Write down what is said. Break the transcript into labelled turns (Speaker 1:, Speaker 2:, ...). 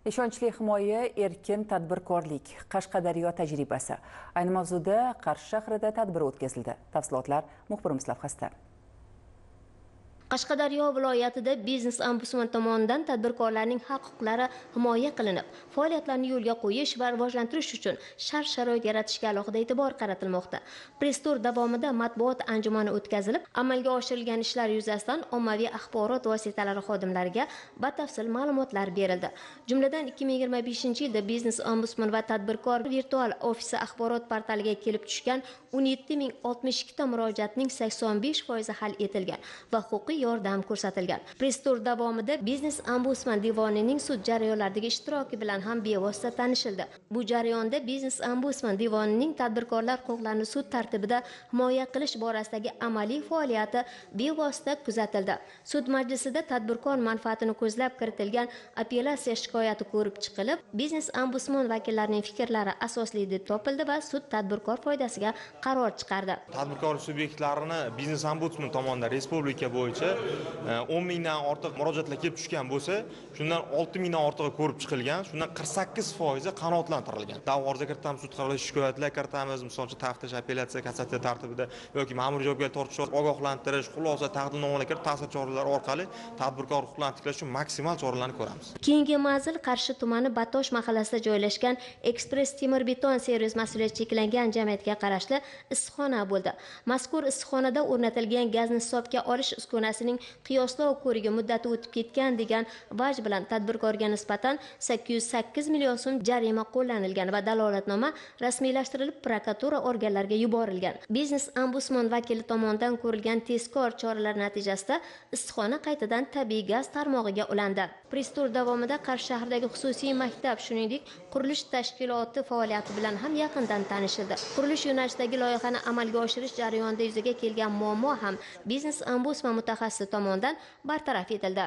Speaker 1: Ishonchli himoya, erkin tadbirkorlik, Qashqadaryo tajribasi. Ayni mavzuda Qarshi shahrida tadbir o'tkazildi. Tafsilotlar muxbirimiz lavhasida.
Speaker 2: Qashqadaryo viloyatida biznes ombudsman tomonidan tadbirkorlarning haq-huquqlari himoya qilinib, faoliyatlarni yo'lga qo'yish va rivojlantirish uchun shart-sharoit yaratishga alohida e'tibor qaratilmoqda. Press-tur davomida matbuot anjumani o'tkazilib, amalga oshirilgan ishlar yuzasidan ommaviy axborot vositalari xodimlariga batafsil ma'lumotlar berildi. Jumladan 2025-yilda biznes ombudsman va tadbirkor virtual ofisi axborot portaliga kelib tushgan 17062 ta murojaatning 85% hal etilgan va huquqiy yordam ko'rsatilgan. Press-tur davomida biznes ombudsman divonining sud jarayonlaridagi ishtiroki bilan ham bevosita tanishildi. Bu jarayonda biznes ombudsman divonining tadbirkorlar huquqlarini sud tartibida himoya qilish borasidagi amaliy faoliyati bevosita kuzatildi. Sud majlisida tadbirkor manfaatini ko'zlab kiritilgan apellyatsiya shikoyati ko'rib chiqilib, biznes ombudsman vakillarining fikrlari asosli deb topildi va sud tadbirkor foydasiga qaror chiqardi.
Speaker 3: Tadbirkor subyektlarini biznes ombudsman tomonidan respublika bo'yicha 10 mingdan ortiq murojaatlar kelib tushgan bo'lsa, shundan 6 mingdan ortig'i ko'rib chiqilgan, shundan 48% qanoatlantirilgan. Da'vo ariza kiritamiz, sud qarori shikoyatlar kiritamiz, masalan, taftish, apellyatsiya, kassatsiya tartibida yoki ma'muriy javobgarlik tortish, ogohlantirish, xulosa, taqdimnomalar kiritib, ta'sir choralari orqali tadbirkor huquqlarini tiklash uchun maksimal choralarni ko'ramiz.
Speaker 2: Keyingi manzil Qarshi tumani Batosh mahallasida joylashgan Express temir beton servis mas'uliyati cheklangan jamiyatga qarashli issiqxona bo'ldi. Mazkur issiqxonada o'rnatilgan gazni hisobga olish uskunasining qiyoslov ko'rigi muddati o'tib ketgan degan vaj bilan tadbirkorga nisbatan 808 million so'm jarima qo'llanilgan va dalolatnoma rasmiylashtirilib prokuratura organlariga yuborilgan. Biznes ombudsman vakili tomonidan ko'rilgan tezkor choralar natijasida issiqxona qaytadan tabiiy gaz tarmog'iga ulandi. Press-tur davomida Qarshi shahridagi xususiy maktab, shuningdek, qurilish tashkiloti faoliyati bilan ham yaqindan tanishildi. Qurilish yo'nalishidagi loyihani amalga oshirish jarayonida yuzaga kelgan muammo ham biznes ombudsman mutaxassisi tomonidan bartaraf etildi.